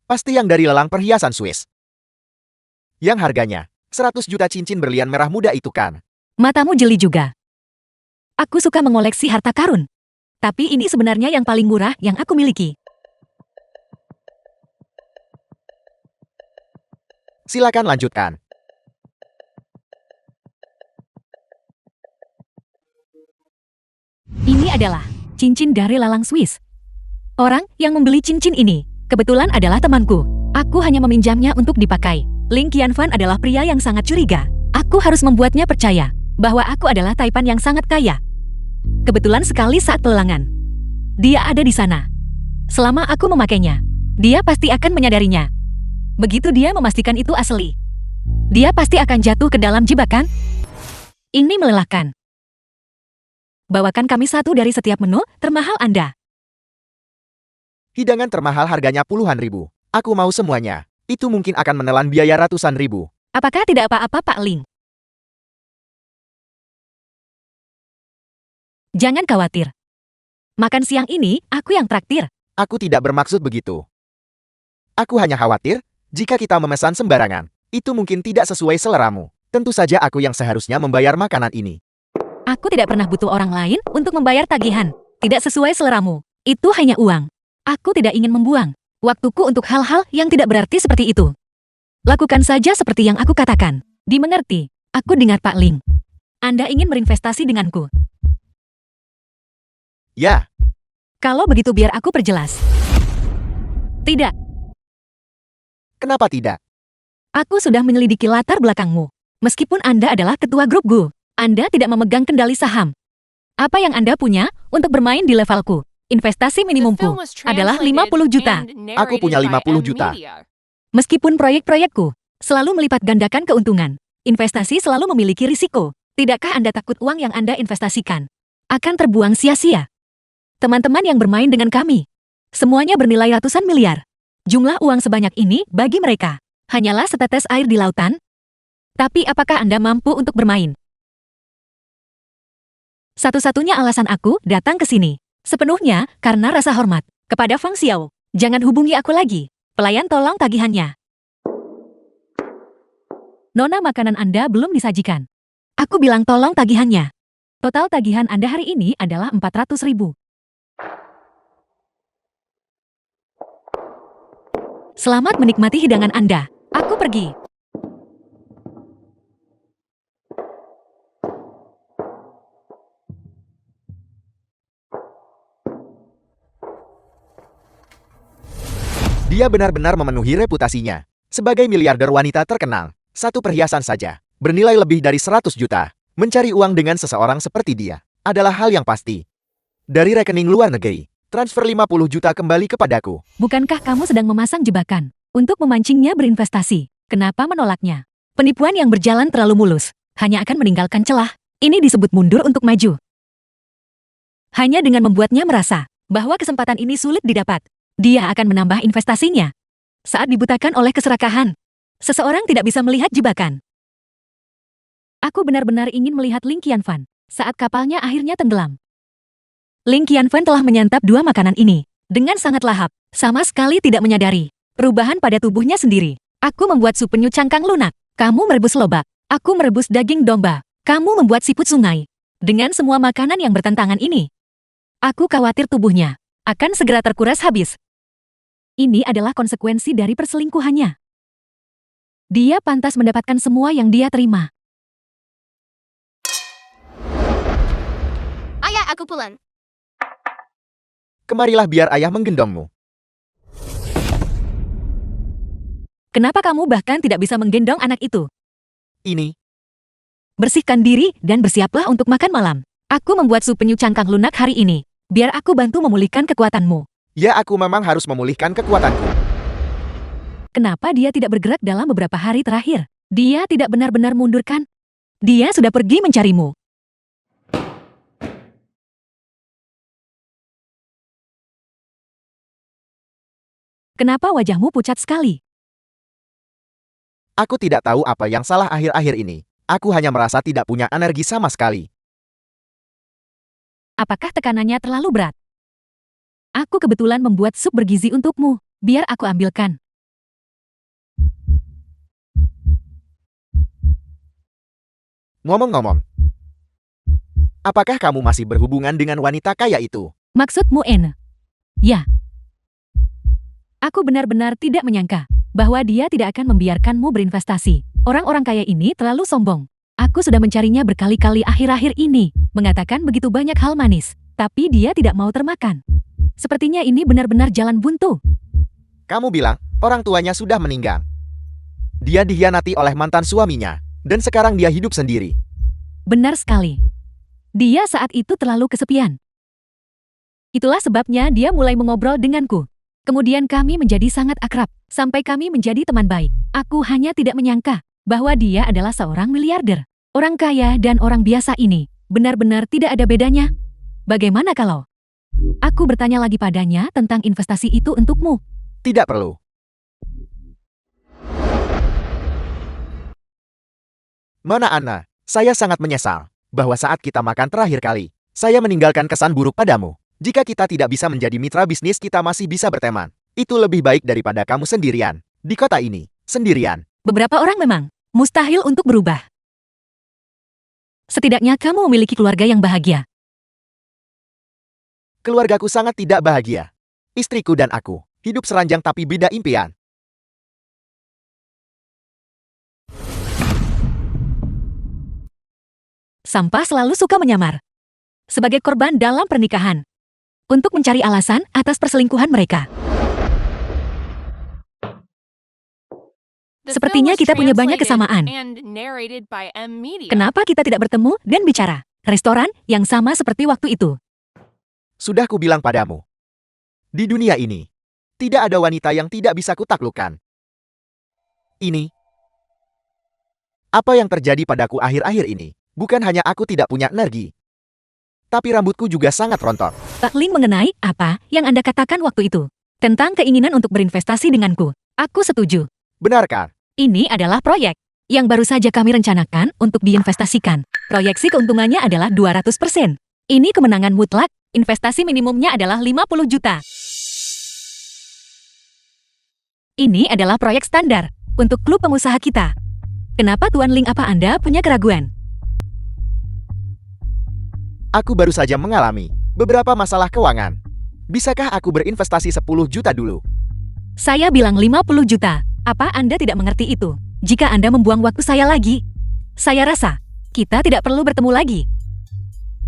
Pasti yang dari lelang perhiasan Swiss. Yang harganya 100 juta cincin berlian merah muda itu kan? Matamu jeli juga. Aku suka mengoleksi harta karun. Tapi ini sebenarnya yang paling murah yang aku miliki. Silakan lanjutkan. Ini adalah cincin dari lalang Swiss. Orang yang membeli cincin ini kebetulan adalah temanku. Aku hanya meminjamnya untuk dipakai. Ling Qianfan adalah pria yang sangat curiga. Aku harus membuatnya percaya bahwa aku adalah Taipan yang sangat kaya. Kebetulan sekali saat pelelangan, dia ada di sana. Selama aku memakainya, dia pasti akan menyadarinya. Begitu dia memastikan itu asli, dia pasti akan jatuh ke dalam jebakan. Ini melelahkan. Bawakan kami satu dari setiap menu termahal Anda. Hidangan termahal harganya puluhan ribu. Aku mau semuanya. Itu mungkin akan menelan biaya ratusan ribu. Apakah tidak apa-apa Pak Ling? Jangan khawatir. Makan siang ini aku yang traktir. Aku tidak bermaksud begitu. Aku hanya khawatir, jika kita memesan sembarangan, itu mungkin tidak sesuai seleramu. Tentu saja aku yang seharusnya membayar makanan ini. Aku tidak pernah butuh orang lain untuk membayar tagihan. Tidak sesuai seleramu. Itu hanya uang. Aku tidak ingin membuang waktuku untuk hal-hal yang tidak berarti seperti itu. Lakukan saja seperti yang aku katakan. Dimengerti. Aku dengar Pak Ling. Anda ingin berinvestasi denganku. Ya, Kalau begitu biar aku perjelas. Tidak. kenapa tidak? Aku sudah menyelidiki latar belakangmu. Meskipun Anda adalah ketua grup GU, Anda tidak memegang kendali saham. Apa yang Anda punya untuk bermain di levelku? Investasi minimumku adalah 50 juta. Aku punya 50 juta. Meskipun proyek-proyekku selalu melipat gandakan keuntungan, investasi selalu memiliki risiko. Tidakkah Anda takut uang yang Anda investasikan akan terbuang sia-sia? Teman-teman yang bermain dengan kami, semuanya bernilai ratusan miliar. Jumlah uang sebanyak ini bagi mereka hanyalah setetes air di lautan. Tapi apakah Anda mampu untuk bermain? Satu-satunya alasan aku datang ke sini sepenuhnya karena rasa hormat kepada Fang Xiao. Jangan hubungi aku lagi. Pelayan tolong tagihannya. Nona, makanan Anda belum disajikan. Aku bilang tolong tagihannya. Total tagihan Anda hari ini adalah 400 ribu. Selamat menikmati hidangan Anda. Aku pergi. Dia benar-benar memenuhi reputasinya. Sebagai miliarder wanita terkenal, satu perhiasan saja bernilai lebih dari 100 juta. Mencari uang dengan seseorang seperti dia adalah hal yang pasti. Dari rekening luar negeri, transfer 50 juta kembali kepadaku. Bukankah kamu sedang memasang jebakan untuk memancingnya berinvestasi? Kenapa menolaknya? Penipuan yang berjalan terlalu mulus hanya akan meninggalkan celah. Ini disebut mundur untuk maju. Hanya dengan membuatnya merasa bahwa kesempatan ini sulit didapat, dia akan menambah investasinya. Saat dibutakan oleh keserakahan, seseorang tidak bisa melihat jebakan. Aku benar-benar ingin melihat Ling Qianfan saat kapalnya akhirnya tenggelam. Ling Qianfan telah menyantap dua makanan ini dengan sangat lahap, sama sekali tidak menyadari perubahan pada tubuhnya sendiri. Aku membuat sup penyu cangkang lunak, kamu merebus lobak, aku merebus daging domba, kamu membuat siput sungai. Dengan semua makanan yang bertentangan ini, aku khawatir tubuhnya akan segera terkuras habis. Ini adalah konsekuensi dari perselingkuhannya. Dia pantas mendapatkan semua yang dia terima. Ayah, aku pulang. Kemarilah biar ayah menggendongmu. Kenapa kamu bahkan tidak bisa menggendong anak itu? Ini, Bersihkan diri dan bersiaplah untuk makan malam. Aku membuat sup penyu cangkang lunak hari ini. Biar aku bantu memulihkan kekuatanmu. ya aku memang harus memulihkan kekuatanku. Kenapa dia tidak bergerak dalam beberapa hari terakhir? Dia tidak benar-benar mundurkan. Dia sudah pergi mencarimu. Kenapa wajahmu pucat sekali? Aku tidak tahu apa yang salah akhir-akhir ini. Aku hanya merasa tidak punya energi sama sekali. Apakah tekanannya terlalu berat? Aku kebetulan membuat sup bergizi untukmu. Biar aku ambilkan. Ngomong-ngomong, apakah kamu masih berhubungan dengan wanita kaya itu? Maksudmu N? Ya. Aku benar-benar tidak menyangka bahwa dia tidak akan membiarkanmu berinvestasi. Orang-orang kaya ini terlalu sombong. Aku sudah mencarinya berkali-kali akhir-akhir ini, mengatakan begitu banyak hal manis, tapi dia tidak mau termakan. Sepertinya ini benar-benar jalan buntu. Kamu bilang orang tuanya sudah meninggal. Dia dikhianati oleh mantan suaminya, dan sekarang dia hidup sendiri. Benar sekali. Dia saat itu terlalu kesepian. Itulah sebabnya dia mulai mengobrol denganku. Kemudian kami menjadi sangat akrab, sampai kami menjadi teman baik. Aku hanya tidak menyangka bahwa dia adalah seorang miliarder. Orang kaya dan orang biasa ini benar-benar tidak ada bedanya. Bagaimana kalau aku bertanya lagi padanya tentang investasi itu untukmu? Tidak perlu. Mana Anna? Saya sangat menyesal bahwa saat kita makan terakhir kali, saya meninggalkan kesan buruk padamu. Jika kita tidak bisa menjadi mitra bisnis, kita masih bisa berteman. Itu lebih baik daripada kamu sendirian. Di kota ini, sendirian. Beberapa orang memang mustahil untuk berubah. Setidaknya kamu memiliki keluarga yang bahagia. Keluargaku sangat tidak bahagia. Istriku dan aku hidup seranjang tapi beda impian. Sampah selalu suka menyamar. Sebagai korban dalam pernikahan. Untuk mencari alasan atas perselingkuhan mereka. Sepertinya kita punya banyak kesamaan. Kenapa kita tidak bertemu dan bicara? Restoran yang sama seperti waktu itu. Sudah kubilang padamu. Di dunia ini, tidak ada wanita yang tidak bisa kutaklukkan. Ini. Apa yang terjadi padaku akhir-akhir ini? Bukan hanya aku tidak punya energi, tapi rambutku juga sangat rontok. Pak Ling mengenai apa yang Anda katakan waktu itu. Tentang keinginan untuk berinvestasi denganku. Aku setuju. Benarkah? Ini adalah proyek yang baru saja kami rencanakan untuk diinvestasikan. Proyeksi keuntungannya adalah 200%. Ini kemenangan mutlak. Investasi minimumnya adalah 50 juta. Ini adalah proyek standar untuk klub pengusaha kita. Kenapa Tuan Ling, apa Anda punya keraguan? Aku baru saja mengalami beberapa masalah keuangan. Bisakah aku berinvestasi 10 juta dulu? Saya bilang 50 juta. Apa Anda tidak mengerti itu? Jika Anda membuang waktu saya lagi, saya rasa kita tidak perlu bertemu lagi.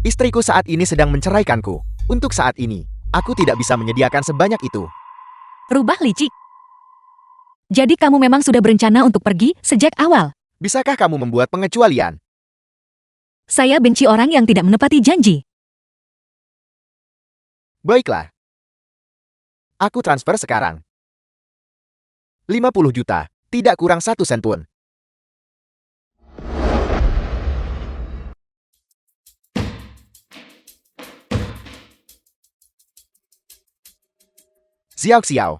Istriku saat ini sedang menceraikanku. Untuk saat ini, aku tidak bisa menyediakan sebanyak itu. Rubah licik. Jadi kamu memang sudah berencana untuk pergi sejak awal. Bisakah kamu membuat pengecualian? Saya benci orang yang tidak menepati janji. Baiklah. Aku transfer sekarang. 50 juta, tidak kurang 1 sen pun. Xiao,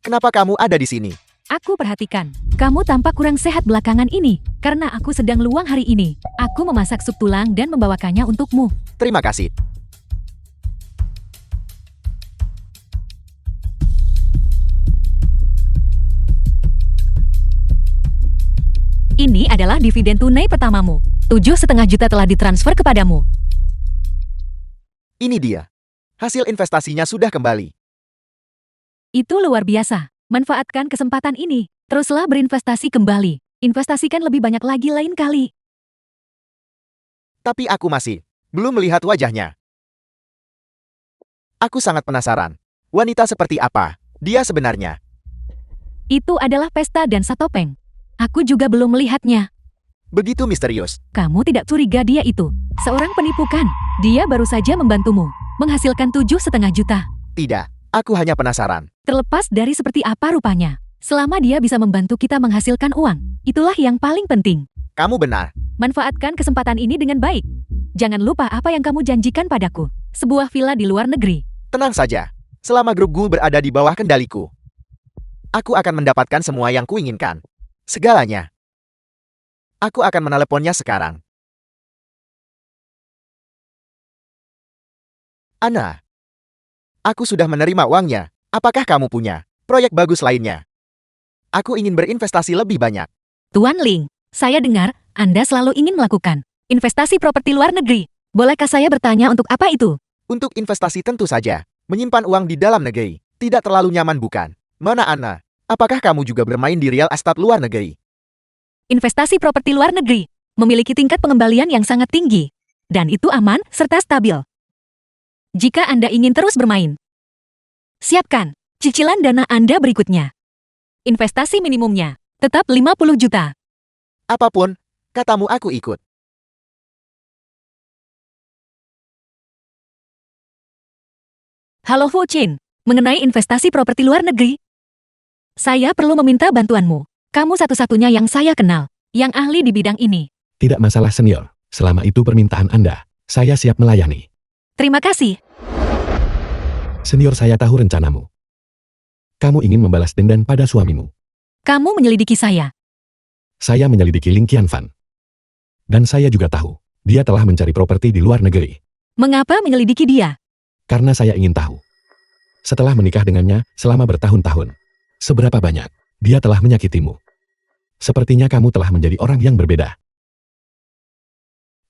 kenapa kamu ada di sini? Aku perhatikan, kamu tampak kurang sehat belakangan ini. Karena aku sedang luang hari ini. Aku memasak sup tulang dan membawakannya untukmu. Terima kasih. Ini adalah dividen tunai pertamamu. 7,5 juta telah ditransfer kepadamu. Ini dia. Hasil investasinya sudah kembali. Itu luar biasa. Manfaatkan kesempatan ini. Teruslah berinvestasi kembali. Investasikan lebih banyak lagi lain kali. Tapi aku masih belum melihat wajahnya. Aku sangat penasaran. Wanita seperti apa dia sebenarnya? Itu adalah pesta dansa topeng. Aku juga belum melihatnya. Begitu misterius. Kamu tidak curiga dia itu seorang penipu kan? Dia baru saja membantumu menghasilkan 7,5 juta. Tidak, aku hanya penasaran. Terlepas dari seperti apa rupanya, selama dia bisa membantu kita menghasilkan uang, itulah yang paling penting. Kamu benar. Manfaatkan kesempatan ini dengan baik. Jangan lupa apa yang kamu janjikan padaku. Sebuah villa di luar negeri. Tenang saja. Selama grup Gul berada di bawah kendaliku, aku akan mendapatkan semua yang kuinginkan. Segalanya. Aku akan meneleponnya sekarang. Anna, Aku sudah menerima uangnya. Apakah kamu punya proyek bagus lainnya? Aku ingin berinvestasi lebih banyak. Tuan Ling, saya dengar Anda selalu ingin melakukan investasi properti luar negeri. Bolehkah saya bertanya untuk apa itu? Untuk investasi tentu saja. Menyimpan uang di dalam negeri. Tidak terlalu nyaman bukan? Mana Ana? Apakah kamu juga bermain di real estate luar negeri? Investasi properti luar negeri memiliki tingkat pengembalian yang sangat tinggi. Dan itu aman serta stabil. Jika Anda ingin terus bermain, siapkan cicilan dana Anda berikutnya. Investasi minimumnya tetap 50 juta. Apapun, katamu aku ikut. Halo Fu Chin, mengenai investasi properti luar negeri, saya perlu meminta bantuanmu. Kamu satu-satunya yang saya kenal, yang ahli di bidang ini. Tidak masalah senior, selama itu permintaan Anda, saya siap melayani. Terima kasih. Senior saya tahu rencanamu. Kamu ingin membalas dendam pada suamimu. Kamu menyelidiki saya. Saya menyelidiki Ling Qianfan. Dan saya juga tahu, dia telah mencari properti di luar negeri. Mengapa menyelidiki dia? Karena saya ingin tahu. Setelah menikah dengannya selama bertahun-tahun, seberapa banyak dia telah menyakitimu. Sepertinya kamu telah menjadi orang yang berbeda.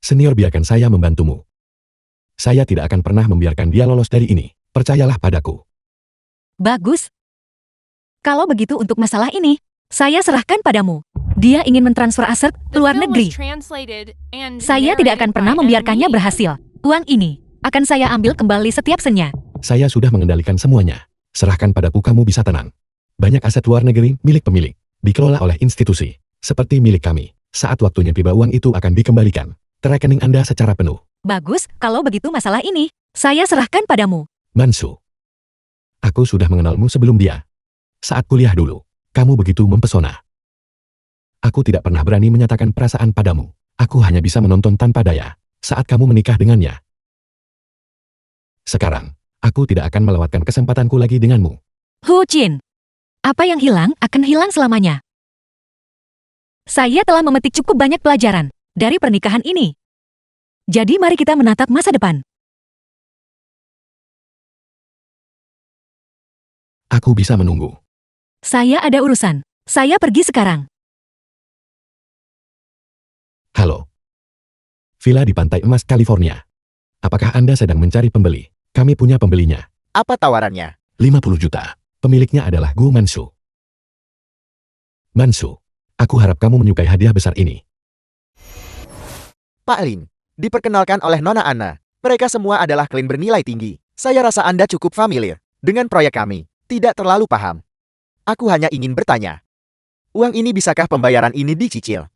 Senior, biarkan saya membantumu. Saya tidak akan pernah membiarkan dia lolos dari ini. Percayalah padaku. Bagus. Kalau begitu untuk masalah ini, saya serahkan padamu. Dia ingin mentransfer aset ke luar negeri. Saya tidak akan pernah membiarkannya berhasil. Uang ini akan saya ambil kembali setiap senya. Saya sudah mengendalikan semuanya. Serahkan padaku, kamu bisa tenang. Banyak aset luar negeri milik pemilik, dikelola oleh institusi, seperti milik kami. Saat waktunya tiba, uang itu akan dikembalikan ke rekening Anda secara penuh. Bagus, kalau begitu masalah ini, saya serahkan padamu. Mansu. Aku sudah mengenalmu sebelum dia. Saat kuliah dulu, kamu begitu mempesona. Aku tidak pernah berani menyatakan perasaan padamu. Aku hanya bisa menonton tanpa daya saat kamu menikah dengannya. Sekarang, aku tidak akan melewatkan kesempatanku lagi denganmu. Hu Jin, apa yang hilang akan hilang selamanya. Saya telah memetik cukup banyak pelajaran dari pernikahan ini. Jadi mari kita menatap masa depan. Aku bisa menunggu. Saya ada urusan. Saya pergi sekarang. Halo. Villa di Pantai Emas, California. Apakah Anda sedang mencari pembeli? Kami punya pembelinya. Apa tawarannya? 50 juta. Pemiliknya adalah Gu Mansu. Mansu, aku harap kamu menyukai hadiah besar ini. Pak Lin, diperkenalkan oleh Nona Anna. Mereka semua adalah klien bernilai tinggi. Saya rasa Anda cukup familiar dengan proyek kami. Tidak terlalu paham. Aku hanya ingin bertanya. Uang ini bisakah pembayaran ini dicicil?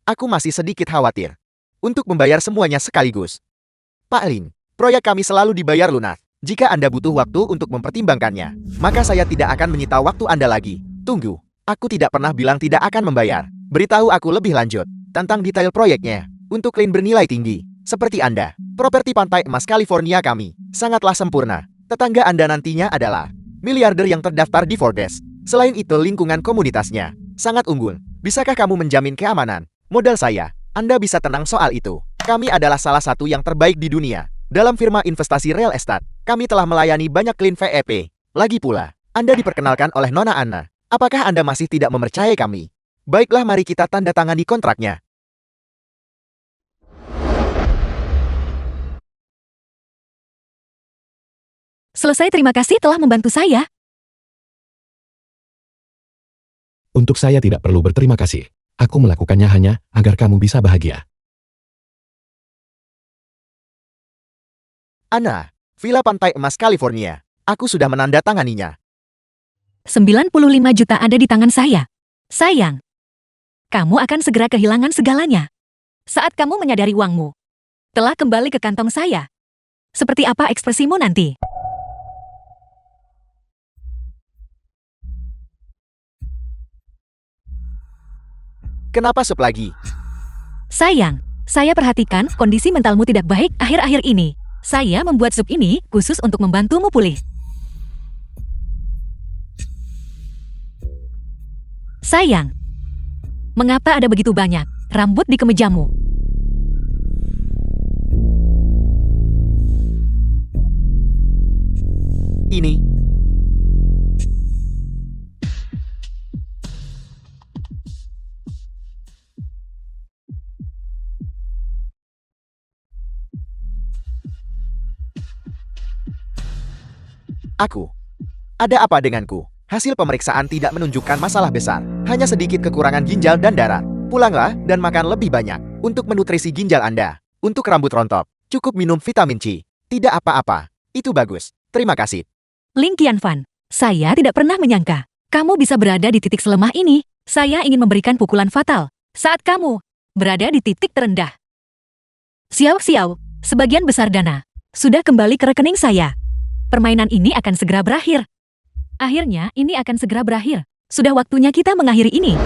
Aku masih sedikit khawatir untuk membayar semuanya sekaligus. Pak Lin, proyek kami selalu dibayar lunas. Jika Anda butuh waktu untuk mempertimbangkannya, maka saya tidak akan menyita waktu Anda lagi. Tunggu, aku tidak pernah bilang tidak akan membayar. Beritahu aku lebih lanjut tentang detail proyeknya. Untuk klien bernilai tinggi, seperti Anda, properti Pantai Emas California kami sangatlah sempurna. Tetangga Anda nantinya adalah miliarder yang terdaftar di Forbes. Selain itu, lingkungan komunitasnya sangat unggul. Bisakah kamu menjamin keamanan modal saya? Anda bisa tenang soal itu. Kami adalah salah satu yang terbaik di dunia dalam firma investasi real estate. Kami telah melayani banyak klien VIP. Lagi pula, Anda diperkenalkan oleh Nona Anna. Apakah Anda masih tidak mempercayai kami? Baiklah, mari kita tanda tangani kontraknya. Selesai, terima kasih telah membantu saya. Untuk saya tidak perlu berterima kasih. Aku melakukannya hanya agar kamu bisa bahagia. Anna, Villa Pantai Emas California. Aku sudah menandatanganinya. 95 juta ada di tangan saya. Sayang, kamu akan segera kehilangan segalanya. Saat kamu menyadari uangmu telah kembali ke kantong saya. Seperti apa ekspresimu nanti? Kenapa sup lagi? Sayang, saya perhatikan kondisi mentalmu tidak baik akhir-akhir ini. Saya membuat sup ini khusus untuk membantumu pulih. Sayang, mengapa ada begitu banyak rambut di kemejamu? Ini. Aku. Ada apa denganku? Hasil pemeriksaan tidak menunjukkan masalah besar. Hanya sedikit kekurangan ginjal dan darah. Pulanglah dan makan lebih banyak. Untuk menutrisi ginjal Anda. Untuk rambut rontok, cukup minum vitamin C. Tidak apa-apa. Itu bagus. Terima kasih. Ling Qianfan, saya tidak pernah menyangka kamu bisa berada di titik selemah ini. Saya ingin memberikan pukulan fatal saat kamu berada di titik terendah. Xiao Xiao, sebagian besar dana sudah kembali ke rekening saya. Permainan ini akan segera berakhir. Akhirnya, ini akan segera berakhir. Sudah waktunya kita mengakhiri ini.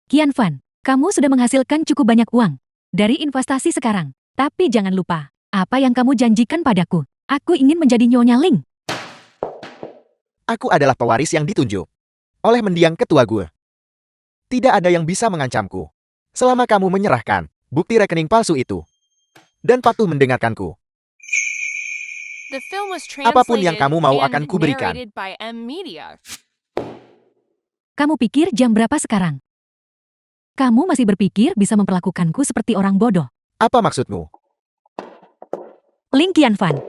Qianfan, kamu sudah menghasilkan cukup banyak uang dari investasi sekarang. Tapi jangan lupa, apa yang kamu janjikan padaku. Aku ingin menjadi Nyonya Ling. Aku adalah pewaris yang ditunjuk oleh mendiang ketua gue. Tidak ada yang bisa mengancamku selama kamu menyerahkan bukti rekening palsu itu dan patuh mendengarkanku. Apapun yang kamu mau akan kuberikan. Kamu pikir jam berapa sekarang? Kamu masih berpikir bisa memperlakukanku seperti orang bodoh. Apa maksudmu? Ling Qianfan,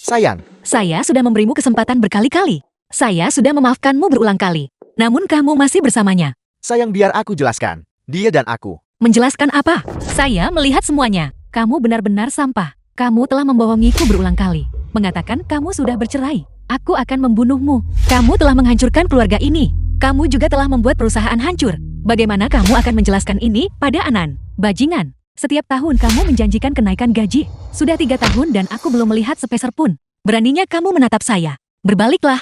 Sayang, saya sudah memberimu kesempatan berkali-kali. Saya sudah memaafkanmu berulang kali. Namun kamu masih bersamanya. sayang biar aku jelaskan. Dia dan aku. Menjelaskan apa? Saya melihat semuanya. Kamu benar-benar sampah. Kamu telah membohongiku berulang kali. Mengatakan kamu sudah bercerai. Aku akan membunuhmu. Kamu telah menghancurkan keluarga ini. Kamu juga telah membuat perusahaan hancur. Bagaimana kamu akan menjelaskan ini pada Anan? Bajingan. Setiap tahun kamu menjanjikan kenaikan gaji. Sudah 3 tahun dan aku belum melihat sepeser pun. Beraninya kamu menatap saya. Berbaliklah.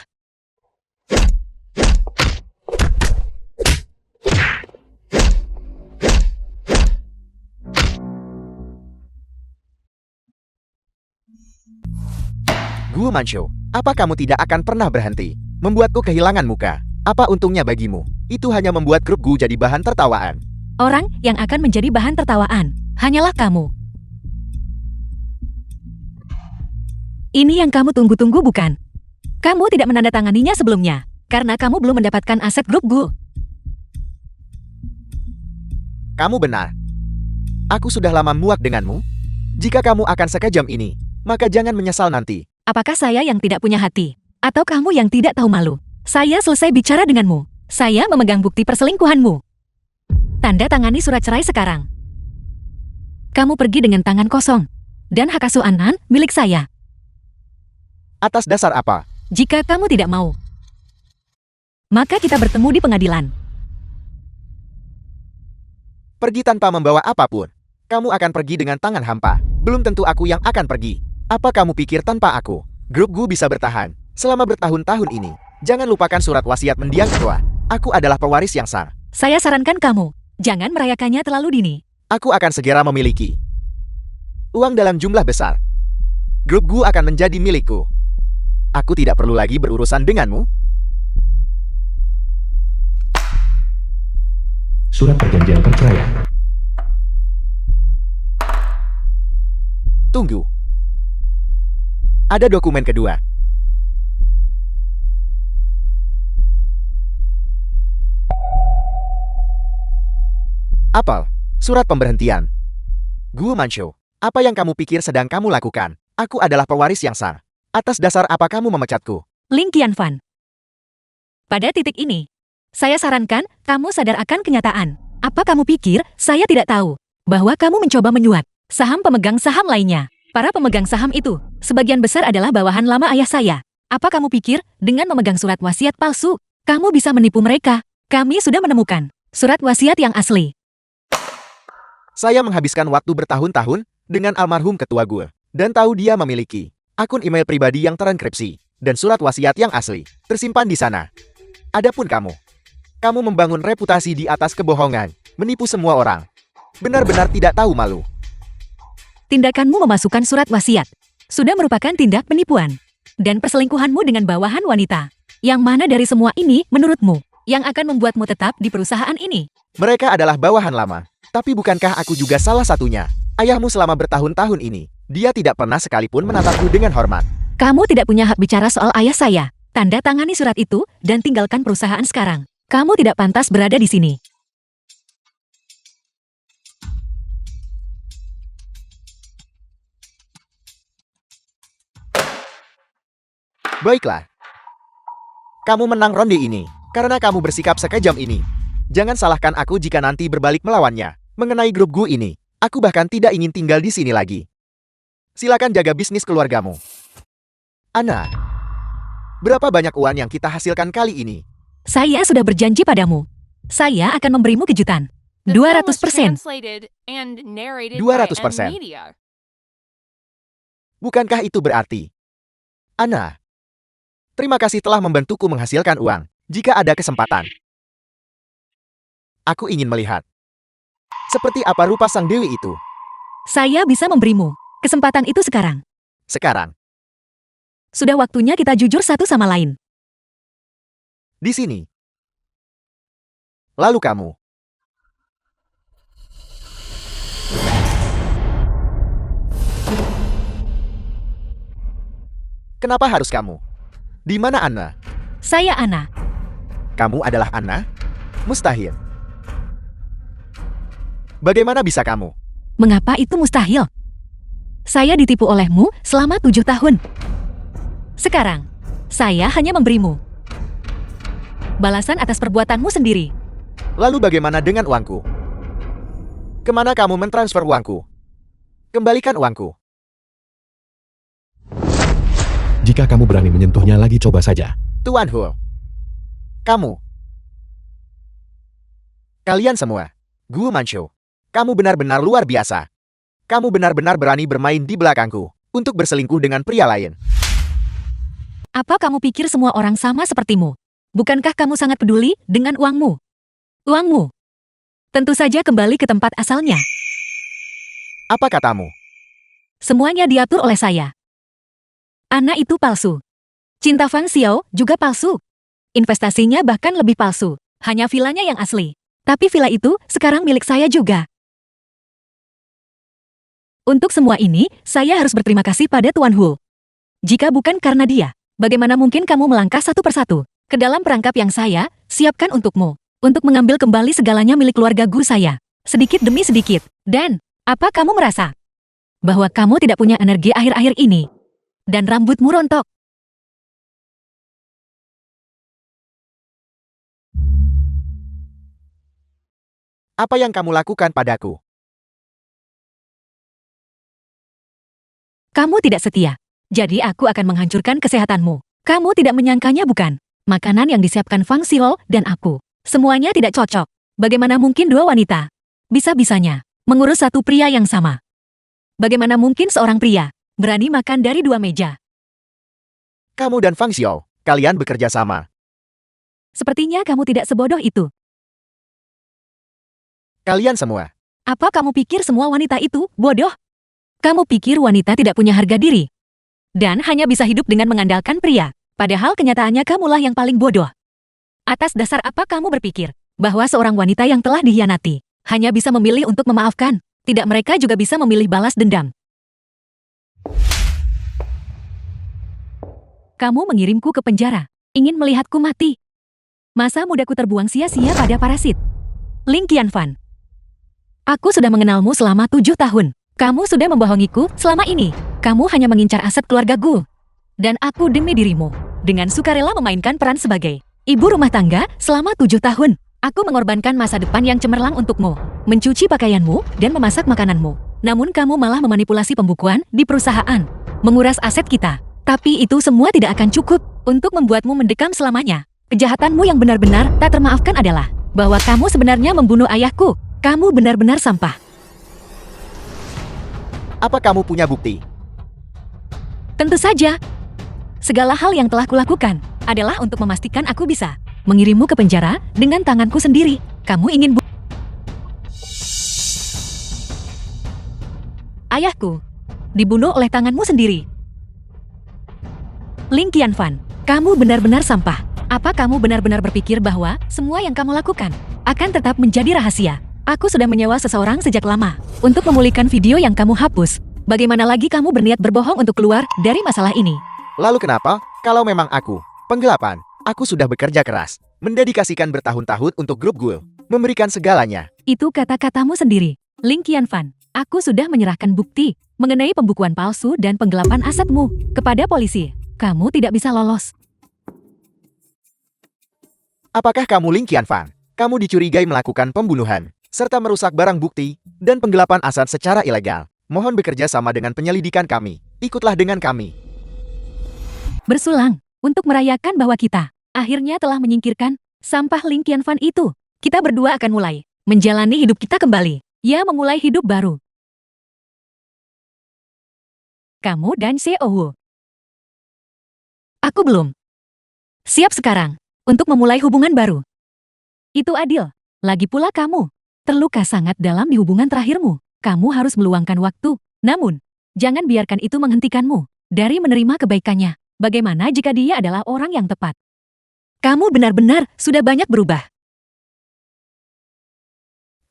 Gu Manshou, apa kamu tidak akan pernah berhenti membuatku kehilangan muka? Apa untungnya bagimu? Itu hanya membuat grup Gu jadi bahan tertawaan. Orang yang akan menjadi bahan tertawaan hanyalah kamu. Ini yang kamu tunggu-tunggu bukan? Kamu tidak menandatanganinya sebelumnya, karena kamu belum mendapatkan aset grup Gu. Kamu benar. Aku sudah lama muak denganmu. Jika kamu akan sekejam ini, maka jangan menyesal nanti. Apakah saya yang tidak punya hati? Atau kamu yang tidak tahu malu? Saya selesai bicara denganmu. Saya memegang bukti perselingkuhanmu. Tanda tangani surat cerai sekarang. Kamu pergi dengan tangan kosong. Dan hak asuh Anan milik saya. Atas dasar apa? Jika kamu tidak mau, maka kita bertemu di pengadilan. Pergi tanpa membawa apapun. Kamu akan pergi dengan tangan hampa. Belum tentu aku yang akan pergi. Apa kamu pikir tanpa aku, grup Gu bisa bertahan selama bertahun-tahun ini? Jangan lupakan surat wasiat mendiang ketua. Aku adalah pewaris yang sah. Saya sarankan kamu, jangan merayakannya terlalu dini. Aku akan segera memiliki uang dalam jumlah besar. Grup Gu akan menjadi milikku. Aku tidak perlu lagi berurusan denganmu. Surat perjanjian perceraian. Tunggu. Ada dokumen kedua. Apel, surat pemberhentian. Gu Manshou, apa yang kamu pikir sedang kamu lakukan? Aku adalah pewaris yang sah. Atas dasar apa kamu memecatku? Ling Qianfan. Pada titik ini, saya sarankan kamu sadar akan kenyataan. Apa kamu pikir saya tidak tahu bahwa kamu mencoba menyuap saham pemegang saham lainnya? Para pemegang saham itu, sebagian besar adalah bawahan lama ayah saya. Apa kamu pikir dengan memegang surat wasiat palsu, kamu bisa menipu mereka? Kami sudah menemukan surat wasiat yang asli. Saya menghabiskan waktu bertahun-tahun dengan almarhum ketua gue, dan tahu dia memiliki akun email pribadi yang terenkripsi, dan surat wasiat yang asli, tersimpan di sana. Adapun kamu membangun reputasi di atas kebohongan, menipu semua orang. Benar-benar tidak tahu malu. Tindakanmu memasukkan surat wasiat sudah merupakan tindak penipuan dan perselingkuhanmu dengan bawahan wanita. Yang mana dari semua ini menurutmu yang akan membuatmu tetap di perusahaan ini? Mereka adalah bawahan lama, tapi bukankah aku juga salah satunya? Ayahmu selama bertahun-tahun ini Dia tidak pernah sekalipun menatapku dengan hormat. Kamu tidak punya hak bicara soal ayah saya. Tanda tangani surat itu dan tinggalkan perusahaan sekarang. Kamu tidak pantas berada di sini. Baiklah. Kamu menang ronde ini, karena kamu bersikap sekejam ini. Jangan salahkan aku jika nanti berbalik melawannya. Mengenai grup Gu ini, aku bahkan tidak ingin tinggal di sini lagi. Silakan jaga bisnis keluargamu. Ana, berapa banyak uang yang kita hasilkan kali ini? Saya sudah berjanji padamu. Saya akan memberimu kejutan. 200%. 200%. Bukankah itu berarti? Ana, terima kasih telah membantuku menghasilkan uang. Jika ada kesempatan, aku ingin melihat seperti apa rupa sang dewi itu. Saya bisa memberimu kesempatan itu sekarang. Sekarang, Sudah waktunya kita jujur satu sama lain. di sini. Lalu kamu. Kenapa harus kamu? Di mana Ana? Saya Ana. Kamu adalah Ana? Mustahil. Bagaimana bisa kamu? Mengapa itu mustahil? Saya ditipu olehmu selama 7 tahun. Sekarang, saya hanya memberimu balasan atas perbuatanmu sendiri. Lalu bagaimana dengan uangku? Kemana kamu mentransfer uangku? Kembalikan uangku. Jika kamu berani menyentuhnya lagi, coba saja. Tuan Hu. Kamu. Kalian semua. Gu Manchu. Kamu benar-benar luar biasa. Kamu benar-benar berani bermain di belakangku untuk berselingkuh dengan pria lain. Apa kamu pikir semua orang sama sepertimu? Bukankah kamu sangat peduli dengan uangmu? Uangmu. Tentu saja kembali ke tempat asalnya. Apa katamu? Semuanya diatur oleh saya. Ana itu palsu. Cinta Fang Xiao juga palsu. Investasinya bahkan lebih palsu. Hanya vilanya yang asli. Tapi villa itu sekarang milik saya juga. Untuk semua ini, saya harus berterima kasih pada Tuan Hu. Jika bukan karena dia, bagaimana mungkin kamu melangkah satu persatu ke dalam perangkap yang saya siapkan untukmu, untuk mengambil kembali segalanya milik keluarga Gu saya, sedikit demi sedikit. Dan, apa kamu merasa? Bahwa kamu tidak punya energi akhir-akhir ini? Dan rambutmu rontok. Apa yang kamu lakukan padaku? Kamu tidak setia. Jadi aku akan menghancurkan kesehatanmu. Kamu tidak menyangkanya bukan? Makanan yang disiapkan Fang Xiao dan aku. Semuanya tidak cocok. Bagaimana mungkin dua wanita bisa-bisanya mengurus satu pria yang sama? Bagaimana mungkin seorang pria berani makan dari 2 meja? Kamu dan Fang Xiao, kalian bekerja sama. Sepertinya kamu tidak sebodoh itu. Kalian semua. Apa kamu pikir semua wanita itu bodoh? Kamu pikir wanita tidak punya harga diri? Dan hanya bisa hidup dengan mengandalkan pria. Padahal kenyataannya kamulah yang paling bodoh. Atas dasar apa kamu berpikir bahwa seorang wanita yang telah dikhianati hanya bisa memilih untuk memaafkan? Tidak, mereka juga bisa memilih balas dendam. Kamu mengirimku ke penjara, ingin melihatku mati. Masa mudaku terbuang sia-sia pada parasit. Ling Qianfan. Aku sudah mengenalmu selama 7 tahun. Kamu sudah membohongiku selama ini. Kamu hanya mengincar aset keluarga Gu. Dan aku demi dirimu, dengan sukarela memainkan peran sebagai ibu rumah tangga selama 7 tahun. Aku mengorbankan masa depan yang cemerlang untukmu, mencuci pakaianmu, dan memasak makananmu. Namun kamu malah memanipulasi pembukuan di perusahaan, menguras aset kita. Tapi itu semua tidak akan cukup untuk membuatmu mendekam selamanya. Kejahatanmu yang benar-benar tak termaafkan adalah bahwa kamu sebenarnya membunuh ayahku. Kamu benar-benar sampah. Apa kamu punya bukti? Tentu saja. Segala hal yang telah kulakukan adalah untuk memastikan aku bisa mengirimmu ke penjara dengan tanganku sendiri. Kamu ingin ayahku dibunuh oleh tanganmu sendiri. Ling Qianfan, kamu benar-benar sampah. Apa kamu benar-benar berpikir bahwa semua yang kamu lakukan akan tetap menjadi rahasia? Aku sudah menyewa seseorang sejak lama untuk memulihkan video yang kamu hapus. Bagaimana lagi kamu berniat berbohong untuk keluar dari masalah ini? Lalu kenapa, kalau memang aku, penggelapan, aku sudah bekerja keras, mendedikasikan bertahun-tahun untuk grup Ghoul, memberikan segalanya. Itu kata-katamu sendiri. Ling Qianfan, aku sudah menyerahkan bukti mengenai pembukuan palsu dan penggelapan asetmu kepada polisi. Kamu tidak bisa lolos. Apakah kamu Ling Qianfan? Kamu dicurigai melakukan pembunuhan, serta merusak barang bukti, dan penggelapan aset secara ilegal. Mohon bekerja sama dengan penyelidikan kami. Ikutlah dengan kami. Bersulang, untuk merayakan bahwa kita akhirnya telah menyingkirkan sampah Ling Qianfan itu. Kita berdua akan mulai menjalani hidup kita kembali. Ya, memulai hidup baru. Kamu dan Xiaowu. Aku belum siap sekarang untuk memulai hubungan baru. Itu adil. Lagi pula kamu terluka sangat dalam di hubungan terakhirmu. Kamu harus meluangkan waktu. Namun, jangan biarkan itu menghentikanmu dari menerima kebaikannya. Bagaimana jika dia adalah orang yang tepat? Kamu benar-benar sudah banyak berubah.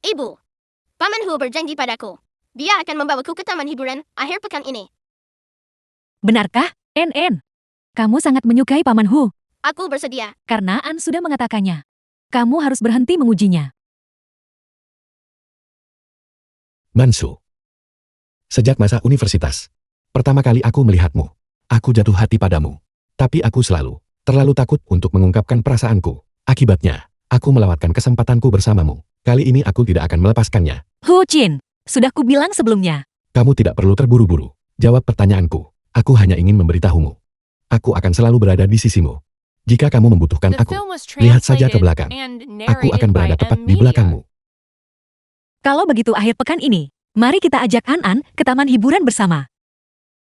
Ibu, Paman Hu berjanji padaku. Dia akan membawaku ke taman hiburan akhir pekan ini. Benarkah, NN? Kamu sangat menyukai Paman Hu, Aku bersedia. karena An sudah mengatakannya. Kamu harus berhenti mengujinya. Mansu. Sejak masa universitas, pertama kali aku melihatmu, aku jatuh hati padamu. Tapi aku terlalu takut untuk mengungkapkan perasaanku. Akibatnya, aku melewatkan kesempatanku bersamamu. Kali ini aku tidak akan melepaskannya. Hu Jin, sudah kubilang sebelumnya. Kamu tidak perlu terburu-buru. Jawab pertanyaanku. Aku hanya ingin memberitahumu. Aku akan selalu berada di sisimu. Jika kamu membutuhkan aku, lihat saja ke belakang. Aku akan berada tepat di belakangmu. Kalau begitu akhir pekan ini, mari kita ajak An-An ke taman hiburan bersama.